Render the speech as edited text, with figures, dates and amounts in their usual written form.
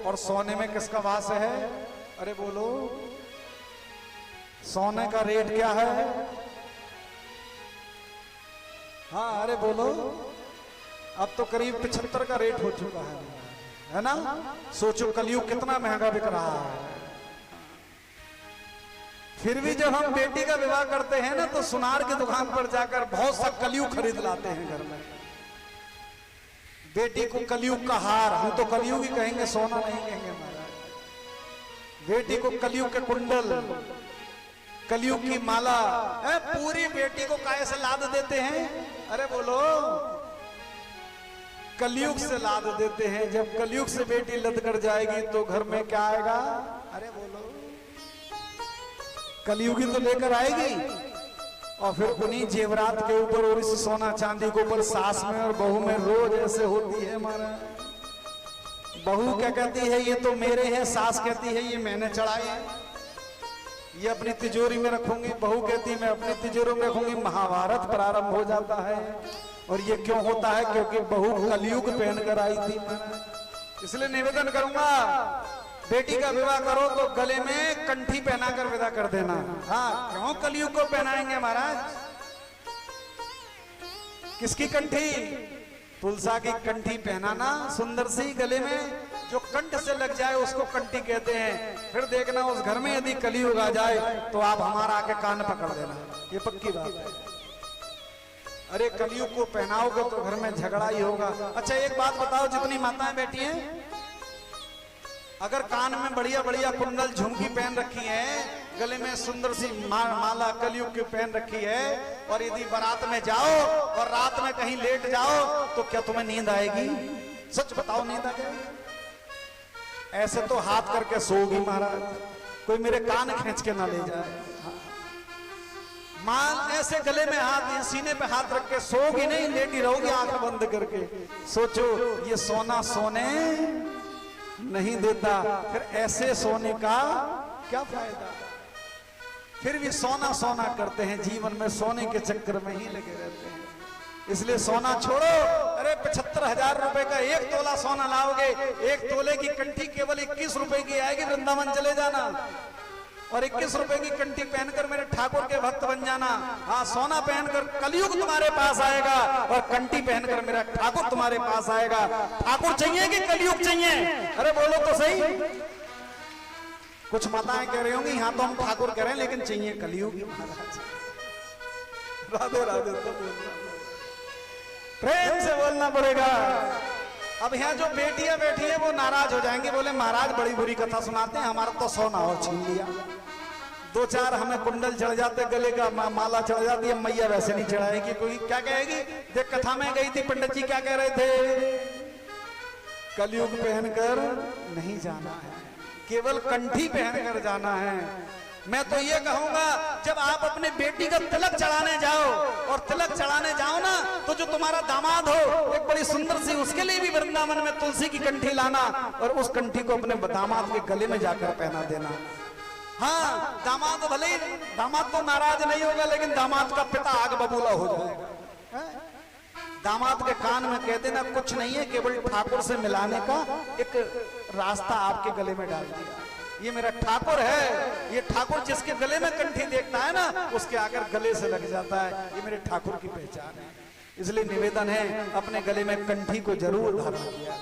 और सोने में किसका वास है? अरे बोलो, सोने का रेट क्या है? हाँ अरे बोलो, अब तो करीब 75 का रेट हो चुका है ना? सोचो कलयुग कितना महंगा बिक रहा है। फिर भी जब हम बेटी का विवाह करते हैं ना, तो सुनार की दुकान पर जाकर बहुत सा कलयुग खरीद लाते हैं घर में। बेटी को कलयुग का हार, हम तो कलयुग ही कहेंगे, सोना नहीं कहेंगे महाराज। बेटी को कलयुग के कुंडल, कलयुग की माला, पूरी बेटी को काहे से लाद देते हैं? अरे बोलो, कलयुग से लाद देते हैं। जब कलयुग से बेटी लद कर जाएगी तो घर में क्या आएगा? अरे बोलो, कलयुगी तो लेकर आएगी, और फिर उन्हीं जेवरात के ऊपर और इस सोना चांदी के ऊपर सास में और बहू में रोज ऐसे होती है महाराज। बहू क्या कहती है? ये तो मेरे हैं। सास कहती है ये मैंने चढ़ाए हैं, ये अपनी तिजोरी में रखूंगी। बहू कहती है मैं अपनी तिजोरी में रखूंगी। महाभारत प्रारंभ हो जाता है। और ये क्यों होता है? क्योंकि बहू कलयुग पहन कर आई थी। इसलिए निवेदन करूंगा, बेटी का विवाह करो तो गले में कंठी पहनाकर विदा कर देना। हाँ, क्यों कलयुग को पहनाएंगे महाराज? किसकी कंठी? तुलसा की कंठी पहनाना सुंदर सी गले में, जो कंठ से लग जाए उसको कंठी कहते हैं। फिर देखना उस घर में यदि कलयुग आ जाए तो आप हमारा आके कान पकड़ देना, ये पक्की बात है। अरे कलयुग को पहनाओगे तो घर में झगड़ा ही होगा। अच्छा एक बात बताओ, जितनी माताएं बैठी हैं, अगर कान में बढ़िया बढ़िया कुंडल झुमकी पहन रखी है, गले में सुंदर सी माला कलयुग की पहन रखी है, और यदि बारात में जाओ और रात में कहीं लेट जाओ तो क्या तुम्हें नींद आएगी? सच बताओ, नींद आ जाएगी? ऐसे तो हाथ करके सोगी महाराज, कोई मेरे कान खींच के ना ले जाए। माल ऐसे गले में हाथ, सीने पे हाथ रख के सोगी नहीं, लेटी रहोगी आंख बंद करके। सोचो, ये सोना सोने नहीं देता, फिर ऐसे सोने का क्या फायदा? फिर भी सोना सोना करते हैं, जीवन में सोने के चक्कर में ही लगे रहते हैं। इसलिए सोना छोड़ो। अरे 75,000 रुपए का 1 तोला सोना लाओगे, 1 तोले की कंठी केवल 21 रुपए की आएगी। वृंदावन चले जाना और 21 रुपए की कंठी पहनकर मेरे ठाकुर के भक्त बन जाना। हाँ, सोना पहनकर कलयुग तुम्हारे पास आएगा और कंठी पहनकर मेरा ठाकुर तुम्हारे पास आएगा। ठाकुर चाहिए कि कलयुग चाहिए? अरे बोलो तो सही। कुछ माताएं कह रही होंगी यहाँ तो हम ठाकुर कह रहे हैं, लेकिन चाहिए कलयुग। राधे राधे, तो प्रेम से बोलना पड़ेगा। अब यहाँ जो बेटियां बैठी है वो नाराज हो जाएंगे, बोले महाराज बड़ी बुरी कथा सुनाते हैं, हमारा तो सोना और छीन लिया। 2-4 हमें कुंडल चढ़ जाते, गले का माला चढ़ जाती है, मैया वैसे नहीं चढ़ाएगी। कोई क्या कहेगी? देख कथा में गई थी, पंडित जी क्या कह रहे थे? कलयुग पहनकर नहीं जाना है, केवल कंठी पहनकर जाना है। मैं तो ये कहूंगा, जब आप अपनी बेटी का तिलक चढ़ाने जाओ और तिलक चढ़ाने जाओ ना, तो जो तुम्हारा दामाद हो एक बड़ी सुंदर सी, उसके लिए भी वृंदावन में तुलसी की कंठी लाना और उस कंठी को अपने दामाद के गले में जाकर पहना देना। हाँ, दामाद भले ही, दामाद तो नाराज नहीं होगा, लेकिन दामाद का पिता आग बबूला हो जाएगा। दामाद के कान में कह देना कुछ नहीं है, केवल ठाकुर से मिलाने का एक रास्ता आपके गले में डाल दिया। ये मेरा ठाकुर है। ये ठाकुर जिसके गले में कंठी देखता है ना, उसके आकर गले से लग जाता है। ये मेरे ठाकुर की पहचान है। इसलिए निवेदन है, अपने गले में कंठी को जरूर धारण किया।